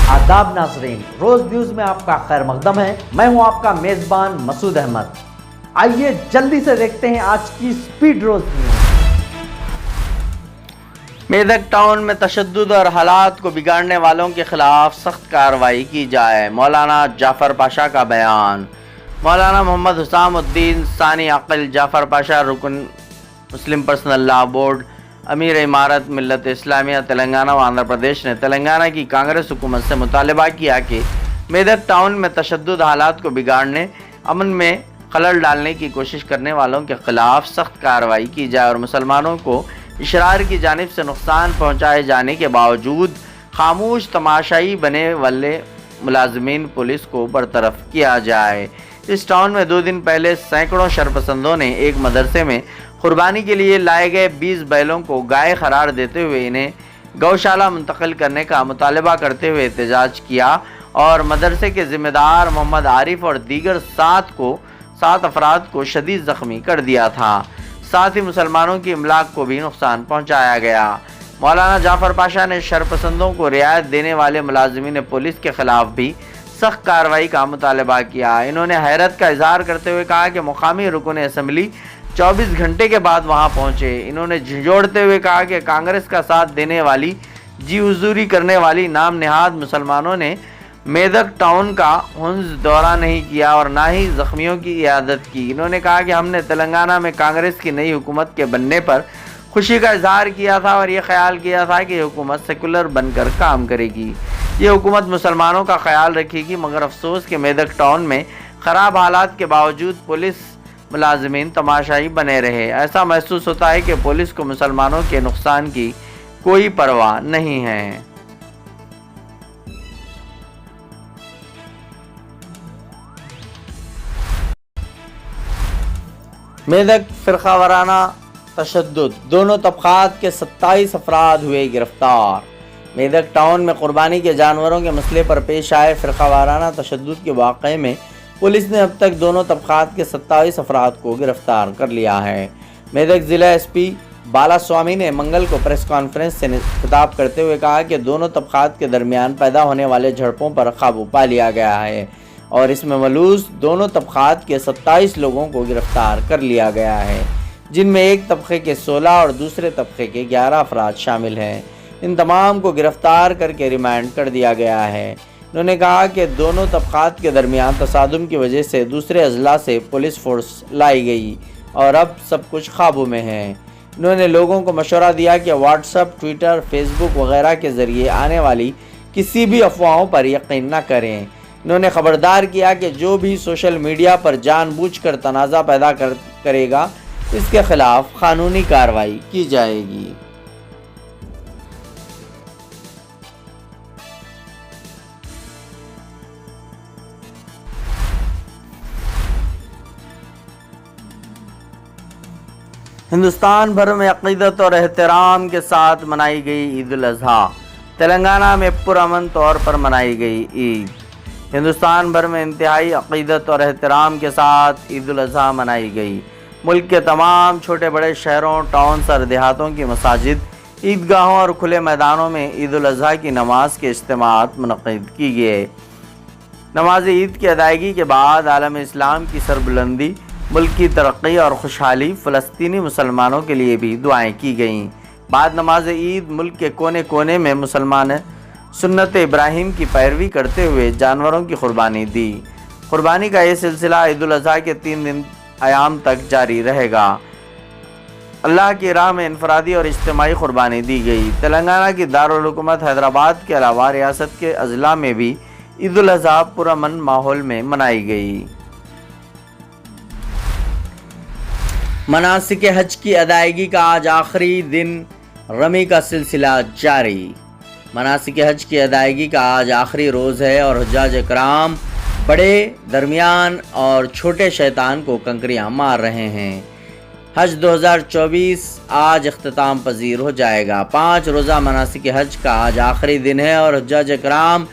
आदाब नाज़रीन, रोज न्यूज में आपका खैर मकदम है। मैं हूं आपका मेजबान मसूद अहमद। आइए जल्दी से देखते हैं आज की स्पीड रोज न्यूज। मेदक टाउन में तशद्दुद और हालात को बिगाड़ने वालों के खिलाफ सख्त कार्रवाई की जाए, मौलाना जाफर पाशा का बयान। मौलाना मोहम्मद हुसामुद्दीन सानी अक़ल जाफर पाशा, रुकन मुस्लिम पर्सनल लॉ बोर्ड, अमीर इमारत मिल्लत इस्लामिया तेलंगाना व आंध्र प्रदेश ने तेलंगाना की कांग्रेस हुकूमत से मुतालबा किया कि मेदक टाउन में तशद्दुद हालात को बिगाड़ने, अमन में खलल डालने की कोशिश करने वालों के खिलाफ सख्त कार्रवाई की जाए और मुसलमानों को इशरार की जानिब से नुकसान पहुँचाए जाने के बावजूद खामोश तमाशाई बने वाले मुलाजमीन पुलिस को बरतरफ किया जाए। इस टाउन में 2 दिन पहले सैकड़ों शरपसंदों ने एक मदरसे में कुर्बानी के लिए लाए गए 20 बैलों को गाय करार देते हुए इन्हें गौशाला मुंतकिल करने का मुतालबा करते हुए एहतजाज किया और मदरसे के ज़िम्मेदार मोहम्मद आरिफ और दीगर 7 अफराद को शदीद ज़ख्मी कर दिया था। साथ ही मुसलमानों की इमलाक को भी नुकसान पहुँचाया गया। मौलाना जाफर पाशा ने शरपसंदों को रियायत देने वाले मुलाजिमीन पुलिस के खिलाफ भी सख्त कार्रवाई का मुतालबा किया। इन्होंने हैरत का इजहार करते हुए कहा कि मुकामी रुकन असम्बली 24 घंटे के बाद वहां पहुंचे। इन्होंने झिझोड़ते हुए कहा कि कांग्रेस का साथ देने वाली, जी हुजूरी करने वाली नाम निहाद मुसलमानों ने मेदक टाउन का हुंज दौरा नहीं किया और ना ही ज़ख्मियों की इयादत की। इन्होंने कहा कि हमने तेलंगाना में कांग्रेस की नई हुकूमत के बनने पर खुशी का इजहार किया था और ये ख्याल किया था कि हुकूमत सेकुलर बनकर काम करेगी, ये हुकूमत मुसलमानों का ख्याल रखेगी। मगर अफसोस कि मेदक टाउन में ख़राब हालात के बावजूद पुलिस मुलाजमीन तमाशाई बने रहे। ऐसा महसूस होता है कि पुलिस को मुसलमानों के नुकसान की कोई परवाह नहीं है। मेदक फ़िरका वाराना तशद्दुद, दोनों तबक़ात के 27 अफराद हुए गिरफ्तार। मेदक टाउन में कुर्बानी के जानवरों के मसले पर पेश आए फ़िरका वाराना तशद्दुद के वाक़े में पुलिस ने अब तक दोनों तबक़ात के 27 अफराद को गिरफ्तार कर लिया है। मेदक ज़िला एसपी बालास्वामी ने मंगल को प्रेस कॉन्फ्रेंस से खिताब करते हुए कहा कि दोनों तबक़ात के दरमियान पैदा होने वाले झड़पों पर काबू पा लिया गया है और इसमें मलूज़ दोनों तबक़ात के 27 लोगों को गिरफ्तार कर लिया गया है, जिनमें एक तबक़े के 16 और दूसरे तबक़े के 11 अफराद शामिल हैं। इन तमाम को गिरफ्तार करके रिमांड कर दिया गया है। उन्होंने कहा कि दोनों तबक़ात के दरमियान तसादुम की वजह से दूसरे अजला से पुलिस फोर्स लाई गई और अब सब कुछ काबू में है। उन्होंने लोगों को मशवरा दिया कि व्हाट्सएप, ट्विटर, फेसबुक वगैरह के ज़रिए आने वाली किसी भी अफवाहों पर यकीन न करें। उन्होंने ख़बरदार किया कि जो भी सोशल मीडिया पर जानबूझकर तनाज़ा पैदा करेगा, इसके ख़िलाफ़ क़ानूनी कार्रवाई की जाएगी। हिंदुस्तान भर में अक़ीदत और एहतराम के साथ मनाई गई ईद उल अज़हा। तेलंगाना में पुरअमन तौर पर मनाई गई ईद। हिंदुस्तान भर में इंतहाई अक़ीदत और एहतराम के साथ ईद उल अज़हा मनाई गई। मुल्क के तमाम छोटे बड़े शहरों, टाउन्स और देहातों की मसाजिद, ईदगाहों और खुले मैदानों में ईद उल अज़हा की नमाज के इज्तिमात मुनक़्क़िद की गए। नमाज ईद की अदायगी के बाद आलम इस्लाम की सरबुलंदी, मुल्क की तरक्की और खुशहाली, फ़लस्तीनी मुसलमानों के लिए भी दुआएं की गईं। बाद नमाज ईद मुल्क के कोने कोने में मुसलमान सुन्नत इब्राहिम की पैरवी करते हुए जानवरों की कुर्बानी दी। कुर्बानी का ये सिलसिला ईद उल अज़हा के 3 दिन अयाम तक जारी रहेगा। अल्लाह की राह में इनफरादी और इज्तिमाई कुर्बानी दी गई। तेलंगाना की दारुल हुकूमत हैदराबाद के अलावा रियासत के अजला में भी ईद उल अज़हा पुरअमन माहौल में मनाई गई। मनासिक हज की अदायगी का आज आखिरी दिन, रमी का सिलसिला जारी। मनासिक हज की अदायगी का आज आखिरी रोज़ है और हुज्जाज इकराम बड़े, दरमियान और छोटे शैतान को कंकरियां मार रहे हैं। हज 2024 आज इख्तिताम पजीर हो जाएगा। 5 रोज़ा मनासिक हज का आज आखिरी दिन है और हुज्जाज इकराम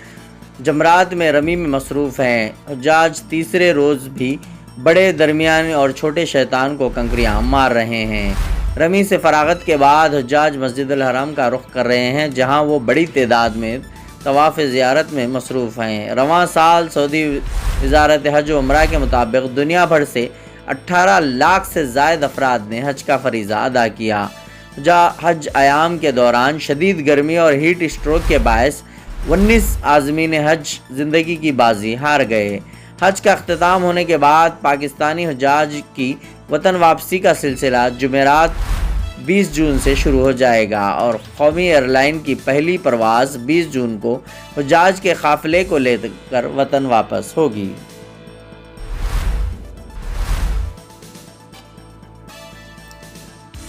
जमरात में रमी में मसरूफ़ हैं। हुज्जाज तीसरे रोज़ भी बड़े, दरमियाने और छोटे शैतान को कंकरियां मार रहे हैं। रमी से फरागत के बाद हुज्जाज मस्जिदुल हरम का रुख कर रहे हैं, जहां वो बड़ी तादाद में طواف زیارت میں مصروف ہیں۔ رواں سال سعودی وزارت حج و عمرہ کے مطابق دنیا بھر سے 18 لاکھ سے زائد افراد نے حج کا فریضہ ادا کیا۔ حج ایام کے دوران شدید گرمی اور ہیٹ اسٹروک کے باعث 19 عازمین حج زندگی کی بازی ہار گئے۔ حج کا اختتام ہونے کے بعد پاکستانی حجاج کی وطن واپسی کا سلسلہ جمعرات 20 جون سے شروع ہو جائے گا اور قومی ایئر لائن کی پہلی پرواز 20 جون کو حجاج کے قافلے کو لے کر وطن واپس ہوگی۔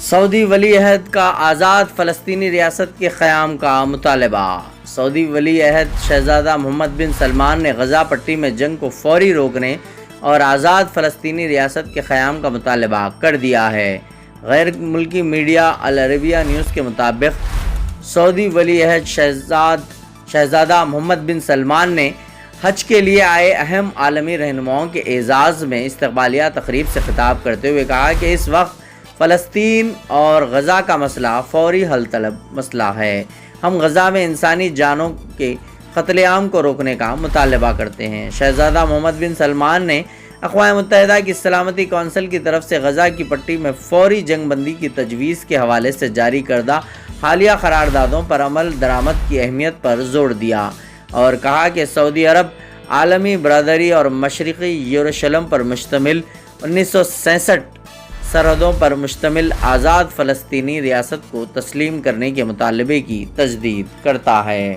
سعودی ولی عہد کا آزاد فلسطینی ریاست کے قیام کا مطالبہ۔ سعودی ولی عہد شہزادہ محمد بن سلمان نے غزہ پٹی میں جنگ کو فوری روکنے اور آزاد فلسطینی ریاست کے قیام کا مطالبہ کر دیا ہے۔ غیر ملکی میڈیا العربیہ نیوز کے مطابق سعودی ولی عہد شہزادہ محمد بن سلمان نے حج کے لیے آئے اہم عالمی رہنماؤں کے اعزاز میں استقبالیہ تقریب سے خطاب کرتے ہوئے کہا کہ اس وقت فلسطین اور غزہ کا مسئلہ فوری حل طلب مسئلہ ہے۔ ہم غزہ میں انسانی جانوں کے قتل عام کو روکنے کا مطالبہ کرتے ہیں۔ شہزادہ محمد بن سلمان نے اقوام متحدہ کی سلامتی کونسل کی طرف سے غزہ کی پٹی میں فوری جنگ بندی کی تجویز کے حوالے سے جاری کردہ حالیہ قراردادوں پر عمل درآمد کی اہمیت پر زور دیا اور کہا کہ سعودی عرب عالمی برادری اور مشرقی یروشلم پر مشتمل 1967 سرحدوں پر مشتمل آزاد فلسطینی ریاست کو تسلیم کرنے کے مطالبے کی تجدید کرتا ہے۔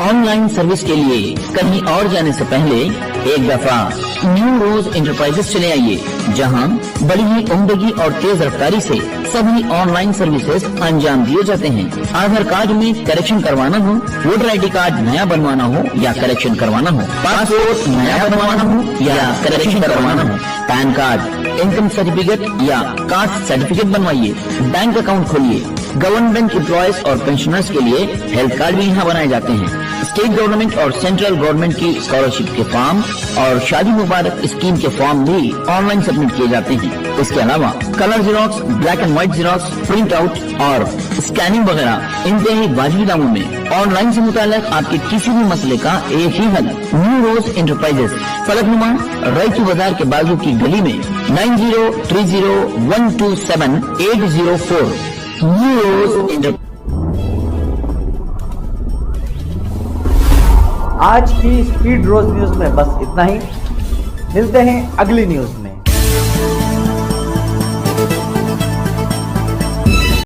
آن لائن سروس کے لیے کہیں اور جانے سے پہلے ایک دفعہ نیو روز انٹرپرائزز چلے آئیے، جہاں بڑی ہی عمدگی اور تیز رفتاری سے سبھی آن لائن سروسز انجام دیے جاتے ہیں۔ آدھار کارڈ میں کریکشن کروانا ہو، ووٹر آئی ڈی کارڈ نیا بنوانا ہو یا کریکشن کروانا ہو، پاسپورٹ نیا بنوانا ہو یا کریکشن کروانا ہو، پین کارڈ، انکم سرٹیفکیٹ یا کاسٹ سرٹیفکیٹ بنوائیے، بینک اکاؤنٹ کھولیے۔ گورنمنٹ امپلائیز اور پینشنرز کے لیے ہیلتھ کارڈ بھی یہاں بنائے جاتے ہیں۔ اسٹیٹ گورنمنٹ اور سینٹرل گورنمنٹ کی اسکالرشپ کے فارم اور شادی مبارک اسکیم کے فارم بھی آن لائن سبمٹ کیے جاتے ہیں۔ اس کے علاوہ colour Xerox, black and white Xerox, print out اور اسکیننگ وغیرہ انتہائی واجبی داموں میں آن لائن سے متعلق آپ کے کسی بھی مسئلے کا ایک ہی حل، نیو روز انٹرپرائزز، فلک نما رائچو بازار کے بازو کی گلی میں 9030127804 نیو روز انٹرپرائزز۔ آج کی اسپیڈ روز نیوز میں بس اتنا ہی، ملتے ہیں اگلی نیوز میں۔